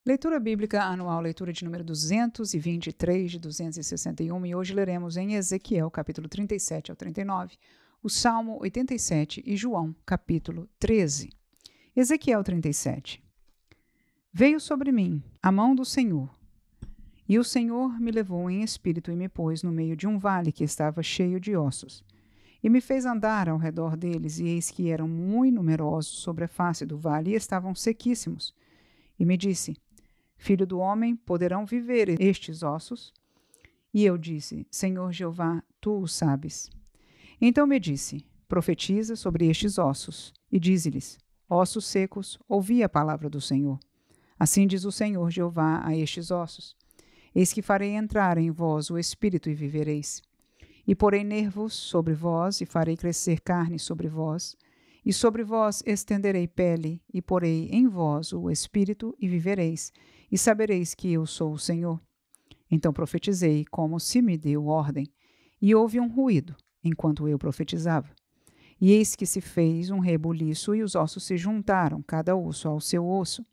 Leitura Bíblica Anual, leitura de número 223 de 261, e hoje leremos em Ezequiel, capítulo 37 ao 39, o Salmo 87 e João, capítulo 13. Ezequiel 37. Veio sobre mim a mão do Senhor, e o Senhor me levou em espírito e me pôs no meio de um vale que estava cheio de ossos, e me fez andar ao redor deles, e eis que eram muito numerosos sobre a face do vale e estavam sequíssimos. E me disse: Filho do homem, poderão viver estes ossos? E eu disse: Senhor Jeová, tu o sabes. Então me disse: Profetiza sobre estes ossos, e dize-lhes: Ossos secos, ouvi a palavra do Senhor. Assim diz o Senhor Jeová a estes ossos: Eis que farei entrar em vós o espírito e vivereis. E porei nervos sobre vós, e farei crescer carne sobre vós, e sobre vós estenderei pele, e porei em vós o espírito e vivereis, e sabereis que eu sou o Senhor. Então profetizei como se me deu ordem, e houve um ruído, enquanto eu profetizava. E eis que se fez um rebuliço, e os ossos se juntaram, cada osso ao seu osso.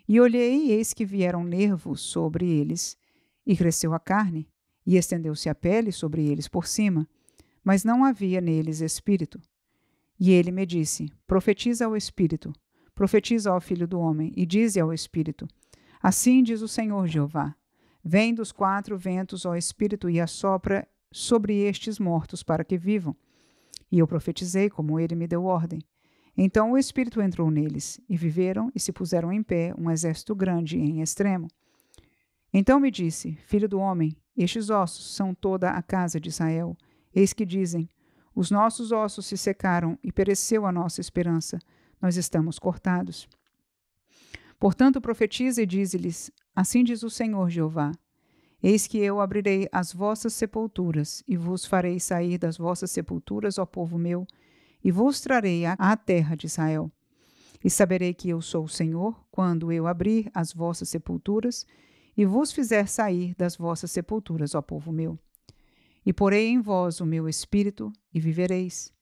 E olhei, e eis que vieram nervos sobre eles, e cresceu a carne, e estendeu-se a pele sobre eles por cima, mas não havia neles espírito. E ele me disse: Profetiza ao espírito, profetiza ao filho do homem, e dize ao espírito: Assim diz o Senhor Jeová: Vem dos quatro ventos, ó espírito, e assopra sobre estes mortos para que vivam. E eu profetizei como ele me deu ordem. Então o espírito entrou neles, e viveram e se puseram em pé um exército grande em extremo. Então me disse: Filho do homem, estes ossos são toda a casa de Israel. Eis que dizem: Os nossos ossos se secaram e pereceu a nossa esperança. Nós estamos cortados. Portanto, profetiza e dize-lhes: Assim diz o Senhor Jeová: Eis que eu abrirei as vossas sepulturas, e vos farei sair das vossas sepulturas, ó povo meu, e vos trarei à terra de Israel. E saberei que eu sou o Senhor, quando eu abrir as vossas sepulturas, e vos fizer sair das vossas sepulturas, ó povo meu. E porei em vós o meu espírito, e vivereis.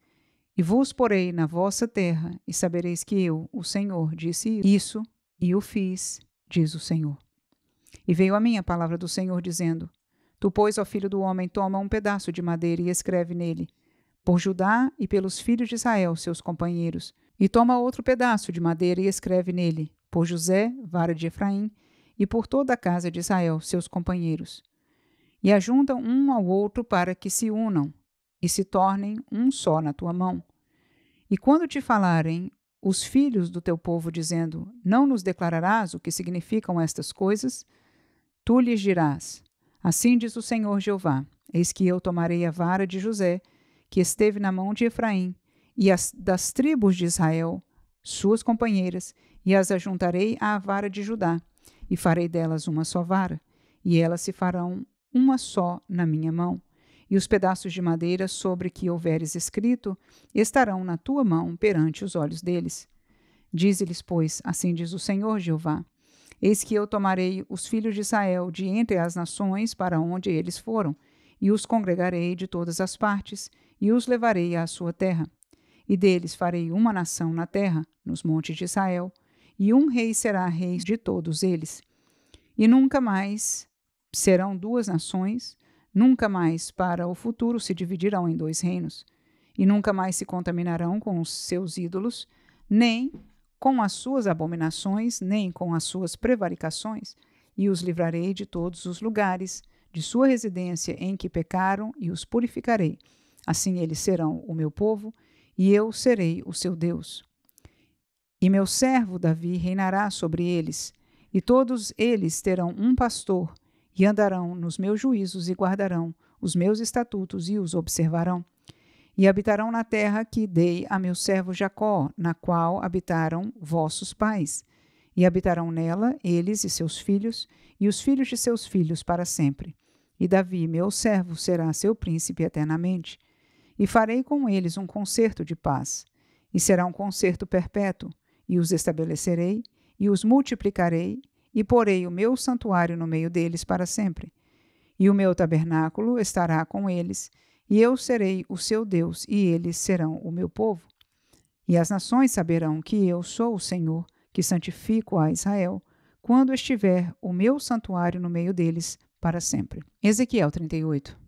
E vos porei na vossa terra, e sabereis que eu, o Senhor, disse isso, e o fiz, diz o Senhor. E veio a mim a palavra do Senhor, dizendo: Tu, pois, ó filho do homem, toma um pedaço de madeira e escreve nele: Por Judá e pelos filhos de Israel, seus companheiros. E toma outro pedaço de madeira e escreve nele: Por José, vara de Efraim, e por toda a casa de Israel, seus companheiros. E ajuntam um ao outro para que se unam, e se tornem um só na tua mão. E quando te falarem os filhos do teu povo, dizendo: Não nos declararás o que significam estas coisas? Tu lhes dirás: Assim diz o Senhor Jeová: Eis que eu tomarei a vara de José, que esteve na mão de Efraim, e as das tribos de Israel, suas companheiras, e as ajuntarei à vara de Judá, e farei delas uma só vara, e elas se farão uma só na minha mão. E os pedaços de madeira sobre que houveres escrito estarão na tua mão perante os olhos deles. Dize-lhes, pois: Assim diz o Senhor Jeová: Eis que eu tomarei os filhos de Israel de entre as nações para onde eles foram, e os congregarei de todas as partes, e os levarei à sua terra. E deles farei uma nação na terra, nos montes de Israel, e um rei será rei de todos eles. E nunca mais serão duas nações, nunca mais para o futuro se dividirão em dois reinos, e nunca mais se contaminarão com os seus ídolos, nem com as suas abominações, nem com as suas prevaricações, e os livrarei de todos os lugares de sua residência em que pecaram, e os purificarei. Assim eles serão o meu povo, e eu serei o seu Deus. E meu servo Davi reinará sobre eles, e todos eles terão um pastor, e andarão nos meus juízos e guardarão os meus estatutos e os observarão. E habitarão na terra que dei a meu servo Jacó, na qual habitaram vossos pais. E habitarão nela eles e seus filhos, e os filhos de seus filhos para sempre. E Davi, meu servo, será seu príncipe eternamente. E farei com eles um concerto de paz. E será um concerto perpétuo, e os estabelecerei, e os multiplicarei, e porei o meu santuário no meio deles para sempre. E o meu tabernáculo estará com eles, e eu serei o seu Deus, e eles serão o meu povo. E as nações saberão que eu sou o Senhor, que santifico a Israel, quando estiver o meu santuário no meio deles para sempre. Ezequiel 38.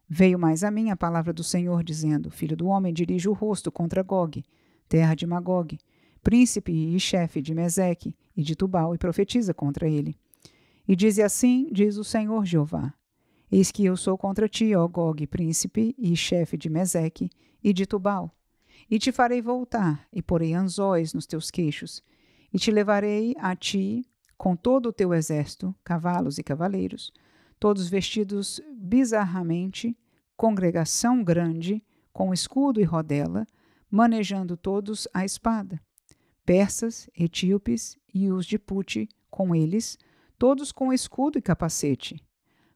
Veio mais a mim a palavra do Senhor, dizendo: Filho do homem, dirige o rosto contra Gog, terra de Magog, príncipe e chefe de Meseque e de Tubal, e profetiza contra ele. E dize assim, diz o Senhor Jeová: Eis que eu sou contra ti, ó Gog, príncipe e chefe de Meseque e de Tubal. E te farei voltar, e porei anzóis nos teus queixos, e te levarei a ti com todo o teu exército, cavalos e cavaleiros, todos vestidos bizarramente, congregação grande, com escudo e rodela, manejando todos a espada. Persas, etíopes e os de Pute com eles, todos com escudo e capacete.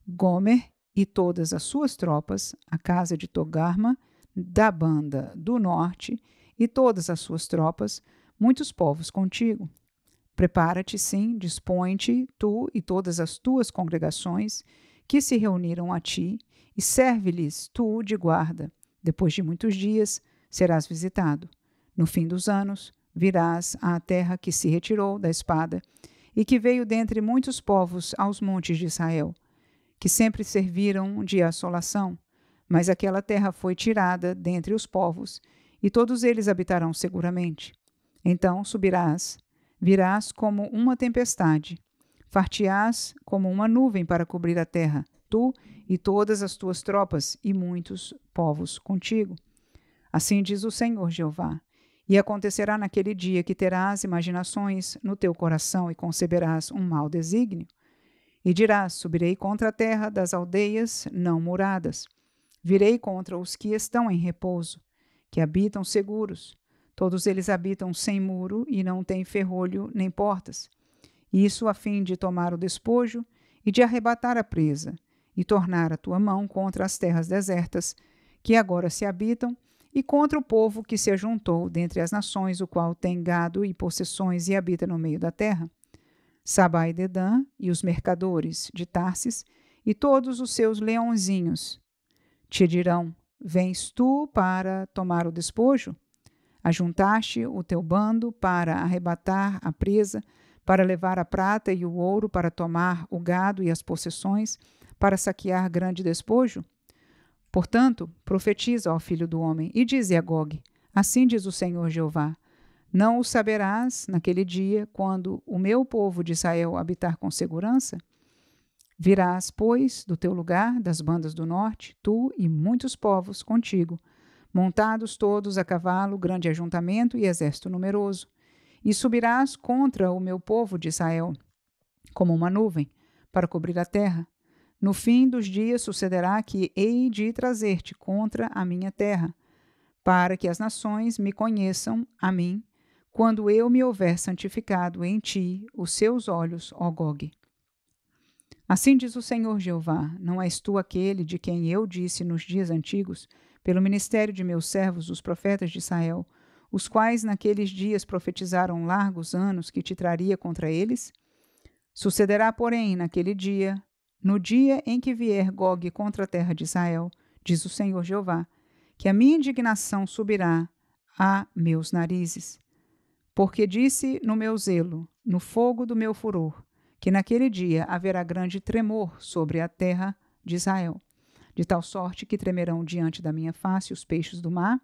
Gomer e todas as suas tropas, a casa de Togarma, da banda do norte, e todas as suas tropas, muitos povos contigo. Prepara-te, sim, dispõe-te, tu e todas as tuas congregações, que se reuniram a ti, e serve-lhes tu de guarda. Depois de muitos dias, serás visitado. No fim dos anos, virás à terra que se retirou da espada, e que veio dentre muitos povos aos montes de Israel, que sempre serviram de assolação. Mas aquela terra foi tirada dentre os povos, e todos eles habitarão seguramente. Então subirás, virás como uma tempestade, far-te-ás como uma nuvem para cobrir a terra, tu e todas as tuas tropas, e muitos povos contigo. Assim diz o Senhor Jeová. E acontecerá naquele dia que terás imaginações no teu coração e conceberás um mau desígnio. E dirás: subirei contra a terra das aldeias não muradas. Virei contra os que estão em repouso, que habitam seguros. Todos eles habitam sem muro e não têm ferrolho nem portas. Isso a fim de tomar o despojo e de arrebatar a presa, e tornar a tua mão contra as terras desertas, que agora se habitam, e contra o povo que se ajuntou dentre as nações, o qual tem gado e possessões e habita no meio da terra. Sabá e Dedã, e os mercadores de Tarsis, e todos os seus leãozinhos. Te dirão: vens tu para tomar o despojo? Ajuntaste o teu bando para arrebatar a presa, para levar a prata e o ouro, para tomar o gado e as possessões, para saquear grande despojo? Portanto, profetiza, ó filho do homem, e dize a Gog: assim diz o Senhor Jeová: não o saberás naquele dia, quando o meu povo de Israel habitar com segurança? Virás, pois, do teu lugar, das bandas do norte, tu e muitos povos contigo, montados todos a cavalo, grande ajuntamento e exército numeroso, e subirás contra o meu povo de Israel, como uma nuvem, para cobrir a terra. No fim dos dias sucederá que hei de trazer-te contra a minha terra, para que as nações me conheçam a mim, quando eu me houver santificado em ti os seus olhos, ó Gog. Assim diz o Senhor Jeová: não és tu aquele de quem eu disse nos dias antigos, pelo ministério de meus servos, os profetas de Israel, os quais naqueles dias profetizaram largos anos que te traria contra eles? Sucederá, porém, naquele dia, no dia em que vier Gog contra a terra de Israel, diz o Senhor Jeová, que a minha indignação subirá a meus narizes. Porque disse no meu zelo, no fogo do meu furor, que naquele dia haverá grande tremor sobre a terra de Israel, de tal sorte que tremerão diante da minha face os peixes do mar,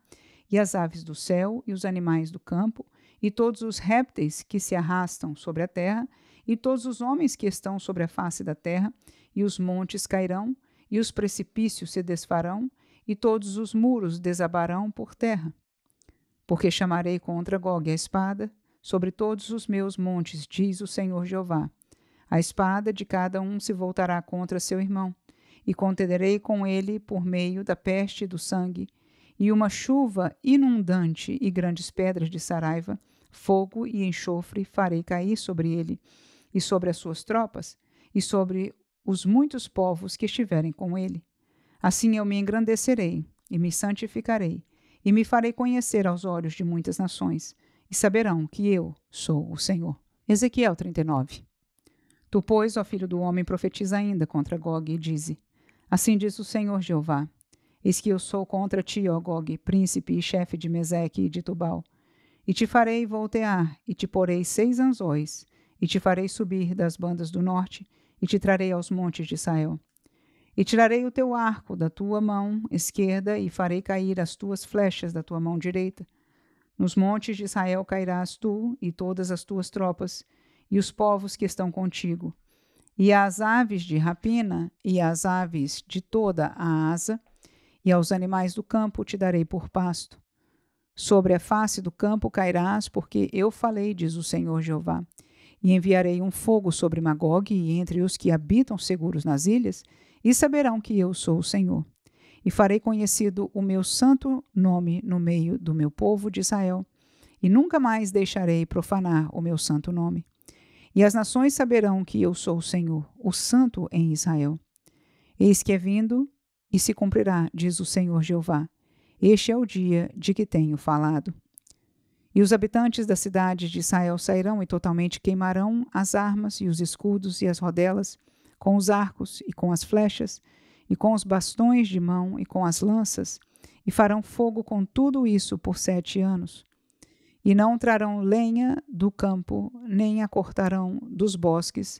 e as aves do céu, e os animais do campo, e todos os répteis que se arrastam sobre a terra, e todos os homens que estão sobre a face da terra, e os montes cairão, e os precipícios se desfarão, e todos os muros desabarão por terra. Porque chamarei contra Gog a espada sobre todos os meus montes, diz o Senhor Jeová. A espada de cada um se voltará contra seu irmão, e contenderei com ele por meio da peste e do sangue, e uma chuva inundante e grandes pedras de saraiva, fogo e enxofre farei cair sobre ele, e sobre as suas tropas, e sobre os muitos povos que estiverem com ele. Assim eu me engrandecerei, e me santificarei, e me farei conhecer aos olhos de muitas nações, e saberão que eu sou o Senhor. Ezequiel 39. Tu, pois, ó filho do homem, profetiza ainda contra Gog, e dize: assim diz o Senhor Jeová: eis que eu sou contra ti, ó Gog, príncipe e chefe de Meseque e de Tubal, e te farei voltear, e te porei 6 anzóis, e te farei subir das bandas do norte, e te trarei aos montes de Israel. E tirarei o teu arco da tua mão esquerda, e farei cair as tuas flechas da tua mão direita. Nos montes de Israel cairás tu e todas as tuas tropas, e os povos que estão contigo. E às aves de rapina, e às aves de toda a asa, e aos animais do campo te darei por pasto. Sobre a face do campo cairás, porque eu falei, diz o Senhor Jeová. E enviarei um fogo sobre Magog e entre os que habitam seguros nas ilhas, e saberão que eu sou o Senhor. E farei conhecido o meu santo nome no meio do meu povo de Israel, e nunca mais deixarei profanar o meu santo nome. E as nações saberão que eu sou o Senhor, o Santo em Israel. Eis que é vindo e se cumprirá, diz o Senhor Jeová. Este é o dia de que tenho falado. E os habitantes da cidade de Israel sairão e totalmente queimarão as armas e os escudos e as rodelas, com os arcos e com as flechas, e com os bastões de mão e com as lanças, e farão fogo com tudo isso por 7 anos. E não trarão lenha do campo, nem a cortarão dos bosques,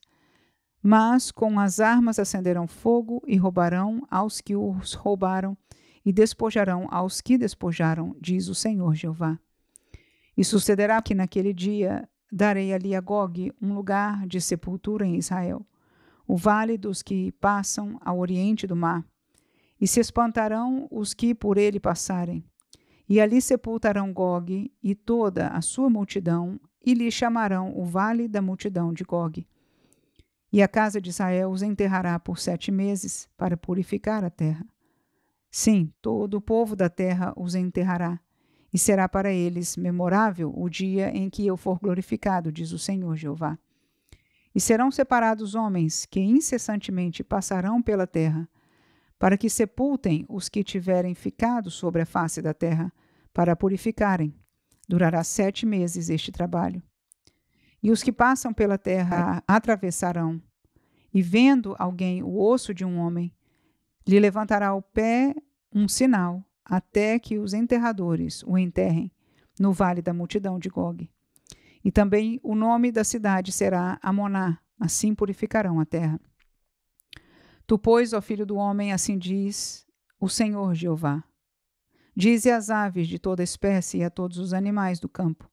mas com as armas acenderão fogo e roubarão aos que os roubaram, e despojarão aos que despojaram, diz o Senhor Jeová. E sucederá que naquele dia darei ali a Gog um lugar de sepultura em Israel, o vale dos que passam ao oriente do mar, e se espantarão os que por ele passarem. E ali sepultarão Gog e toda a sua multidão, e lhe chamarão o vale da multidão de Gog. E a casa de Israel os enterrará por 7 meses, para purificar a terra. Sim, todo o povo da terra os enterrará, e será para eles memorável o dia em que eu for glorificado, diz o Senhor Jeová. E serão separados homens que incessantemente passarão pela terra, para que sepultem os que tiverem ficado sobre a face da terra, para a purificarem. Durará 7 meses este trabalho. E os que passam pela terra atravessarão, e vendo alguém o osso de um homem, lhe levantará o pé um sinal, até que os enterradores o enterrem no vale da multidão de Gog. E também o nome da cidade será Amoná, assim purificarão a terra. Tu, pois, ó filho do homem, assim diz o Senhor Jeová. Dize às aves de toda espécie e a todos os animais do campo: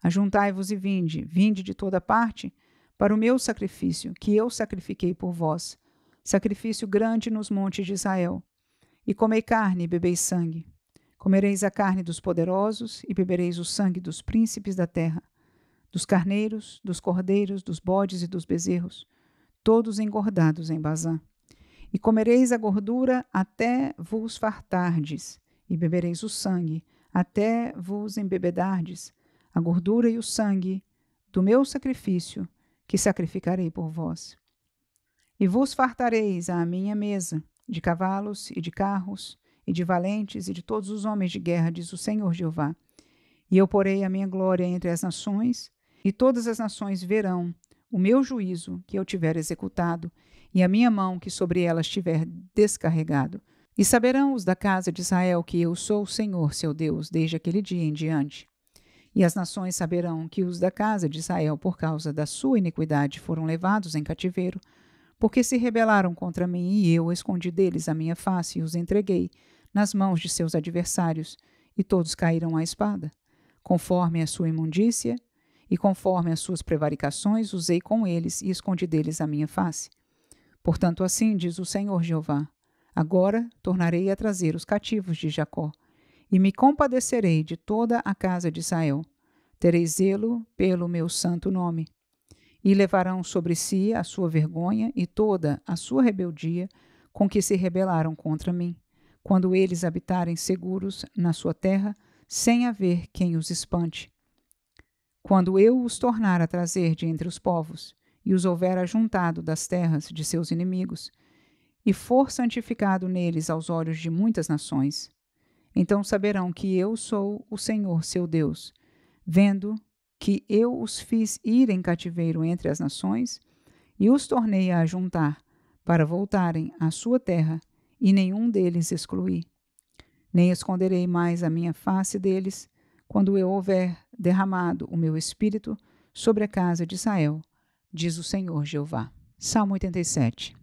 ajuntai-vos e vinde de toda parte, para o meu sacrifício, que eu sacrifiquei por vós, sacrifício grande nos montes de Israel. E comei carne e bebeis sangue. Comereis a carne dos poderosos e bebereis o sangue dos príncipes da terra, dos carneiros, dos cordeiros, dos bodes e dos bezerros, todos engordados em Bazã. E comereis a gordura até vos fartardes, e bebereis o sangue até vos embebedardes, a gordura e o sangue do meu sacrifício, que sacrificarei por vós. E vos fartareis à minha mesa, de cavalos e de carros, e de valentes e de todos os homens de guerra, diz o Senhor Jeová. E eu porei a minha glória entre as nações, e todas as nações verão o meu juízo que eu tiver executado, e a minha mão que sobre elas tiver descarregado. E saberão os da casa de Israel que eu sou o Senhor, seu Deus, desde aquele dia em diante. E as nações saberão que os da casa de Israel, por causa da sua iniquidade, foram levados em cativeiro, porque se rebelaram contra mim, e eu escondi deles a minha face e os entreguei nas mãos de seus adversários, e todos caíram à espada. Conforme a sua imundícia e conforme as suas prevaricações, usei com eles e escondi deles a minha face. Portanto, assim diz o Senhor Jeová: agora tornarei a trazer os cativos de Jacó, e me compadecerei de toda a casa de Israel. Terei zelo pelo meu santo nome. E levarão sobre si a sua vergonha e toda a sua rebeldia com que se rebelaram contra mim, quando eles habitarem seguros na sua terra, sem haver quem os espante. Quando eu os tornar a trazer de entre os povos, e os houver ajuntado das terras de seus inimigos, e for santificado neles aos olhos de muitas nações, então saberão que eu sou o Senhor seu Deus, vendo que eu os fiz ir em cativeiro entre as nações, e os tornei a ajuntar, para voltarem à sua terra, e nenhum deles excluí. Nem esconderei mais a minha face deles, quando eu houver derramado o meu espírito sobre a casa de Israel, diz o Senhor Jeová. Salmo 87.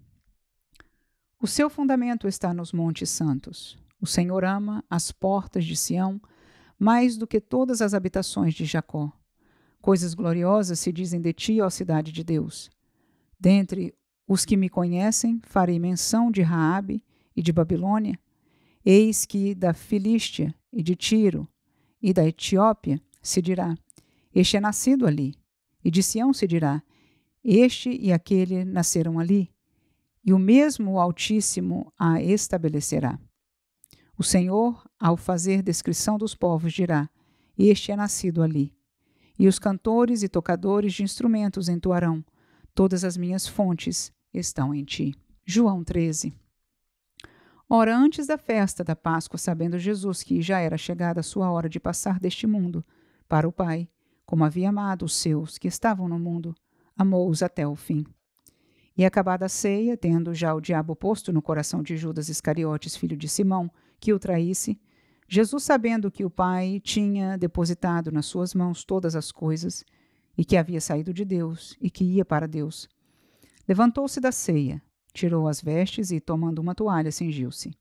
O seu fundamento está nos montes santos. O Senhor ama as portas de Sião mais do que todas as habitações de Jacó. Coisas gloriosas se dizem de ti, ó cidade de Deus. Dentre os que me conhecem, farei menção de Raabe e de Babilônia. Eis que da Filístia e de Tiro e da Etiópia se dirá: este é nascido ali. E de Sião se dirá: este e aquele nasceram ali. E o mesmo Altíssimo a estabelecerá. O Senhor, ao fazer descrição dos povos, dirá: este é nascido ali. E os cantores e tocadores de instrumentos entoarão: todas as minhas fontes estão em ti. João 13. Ora, antes da festa da Páscoa, sabendo Jesus que já era chegada a sua hora de passar deste mundo para o Pai, como havia amado os seus que estavam no mundo, amou-os até o fim. E acabada a ceia, tendo já o diabo posto no coração de Judas Iscariotes, filho de Simão, que o traísse, Jesus, sabendo que o Pai tinha depositado nas suas mãos todas as coisas, e que havia saído de Deus, e que ia para Deus, levantou-se da ceia, tirou as vestes e, tomando uma toalha, cingiu-se.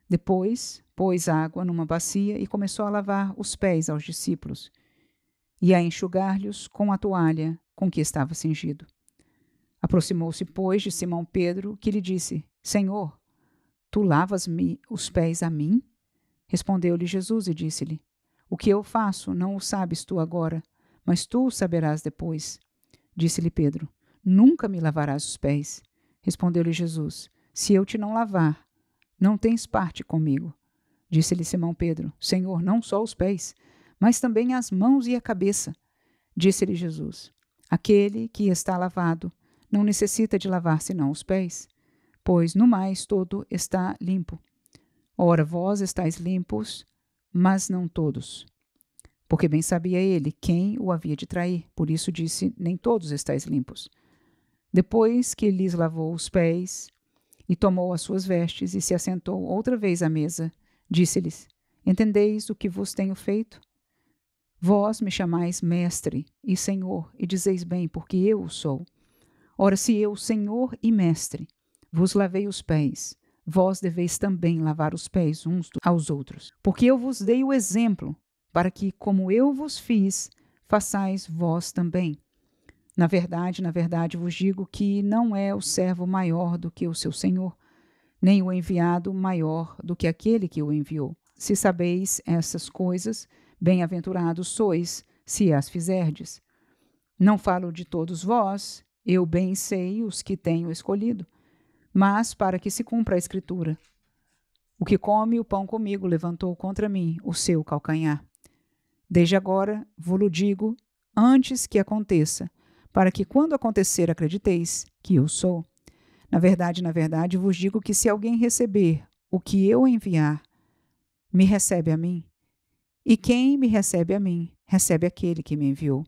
Depois, pôs água numa bacia e começou a lavar os pés aos discípulos, e a enxugar-lhes com a toalha com que estava cingido. Aproximou-se, pois, de Simão Pedro, que lhe disse: Senhor, tu lavas-me os pés a mim? Respondeu-lhe Jesus e disse-lhe: o que eu faço não o sabes tu agora, mas tu o saberás depois. Disse-lhe Pedro: nunca me lavarás os pés. Respondeu-lhe Jesus: se eu te não lavar, não tens parte comigo. Disse-lhe Simão Pedro: Senhor, não só os pés, mas também as mãos e a cabeça. Disse-lhe Jesus: aquele que está lavado não necessita de lavar senão os pés, pois no mais todo está limpo. Ora, vós estáis limpos, mas não todos. Porque bem sabia ele quem o havia de trair, por isso disse: nem todos estáis limpos. Depois que lhes lavou os pés e tomou as suas vestes e se assentou outra vez à mesa, disse-lhes: entendeis o que vos tenho feito? Vós me chamais mestre e senhor, e dizeis bem, porque eu o sou. Ora, se eu, senhor e mestre, vos lavei os pés, vós deveis também lavar os pés uns aos outros. Porque eu vos dei o exemplo, para que, como eu vos fiz, façais vós também. Na verdade vos digo que não é o servo maior do que o seu senhor, nem o enviado maior do que aquele que o enviou. Se sabeis essas coisas, bem-aventurados sois, se as fizerdes. Não falo de todos vós, eu bem sei os que tenho escolhido, mas para que se cumpra a Escritura: o que come o pão comigo levantou contra mim o seu calcanhar. Desde agora vo-lo digo, antes que aconteça, para que quando acontecer acrediteis que eu sou. Na verdade vos digo que se alguém receber o que eu enviar, me recebe a mim. E quem me recebe a mim, recebe aquele que me enviou.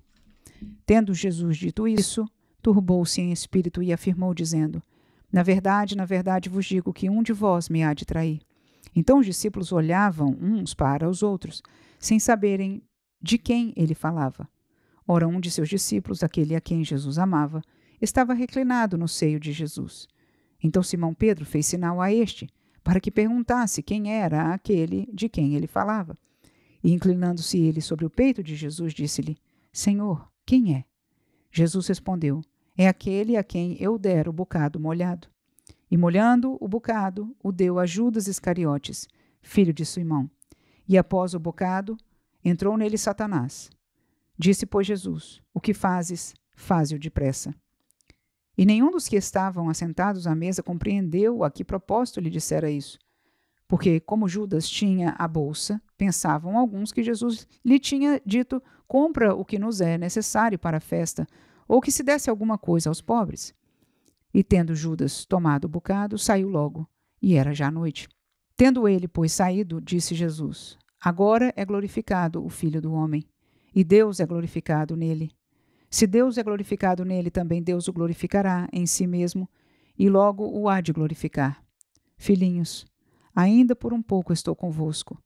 Tendo Jesus dito isso, turbou-se em espírito e afirmou, dizendo: na verdade vos digo que um de vós me há de trair. Então os discípulos olhavam uns para os outros, sem saberem de quem ele falava. Ora, um de seus discípulos, aquele a quem Jesus amava, estava reclinado no seio de Jesus. Então Simão Pedro fez sinal a este, para que perguntasse quem era aquele de quem ele falava. E inclinando-se ele sobre o peito de Jesus, disse-lhe: Senhor, quem é? Jesus respondeu: é aquele a quem eu der o bocado molhado. E molhando o bocado, o deu a Judas Iscariotes, filho de Simão. E após o bocado, entrou nele Satanás. Disse, pois, Jesus: o que fazes, faze-o depressa. E nenhum dos que estavam assentados à mesa compreendeu a que propósito lhe dissera isso. Porque, como Judas tinha a bolsa, pensavam alguns que Jesus lhe tinha dito: compra o que nos é necessário para a festa, ou que se desse alguma coisa aos pobres. E tendo Judas tomado o bocado, saiu logo, e era já noite. Tendo ele, pois, saído, disse Jesus: agora é glorificado o Filho do Homem, e Deus é glorificado nele. Se Deus é glorificado nele, também Deus o glorificará em si mesmo, e logo o há de glorificar. Filhinhos, ainda por um pouco estou convosco.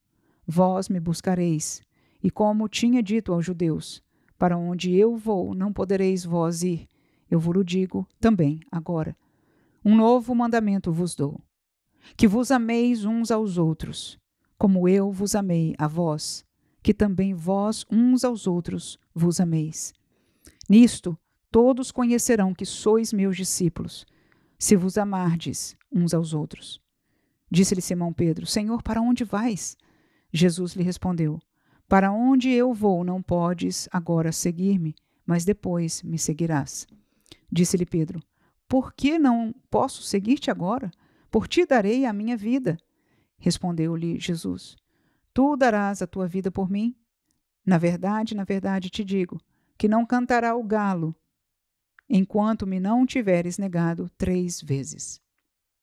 Vós me buscareis, e como tinha dito aos judeus: para onde eu vou, não podereis vós ir, eu vos digo também agora. Um novo mandamento vos dou: que vos ameis uns aos outros, como eu vos amei a vós, que também vós uns aos outros vos ameis. Nisto todos conhecerão que sois meus discípulos, se vos amardes uns aos outros. Disse-lhe Simão Pedro: Senhor, para onde vais? Jesus lhe respondeu: Para onde eu vou não podes agora seguir-me, mas depois me seguirás. Disse-lhe Pedro: Por que não posso seguir-te agora? Por ti darei a minha vida. Respondeu-lhe Jesus: Tu darás a tua vida por mim? Na verdade te digo, que não cantará o galo, enquanto me não tiveres negado 3 vezes.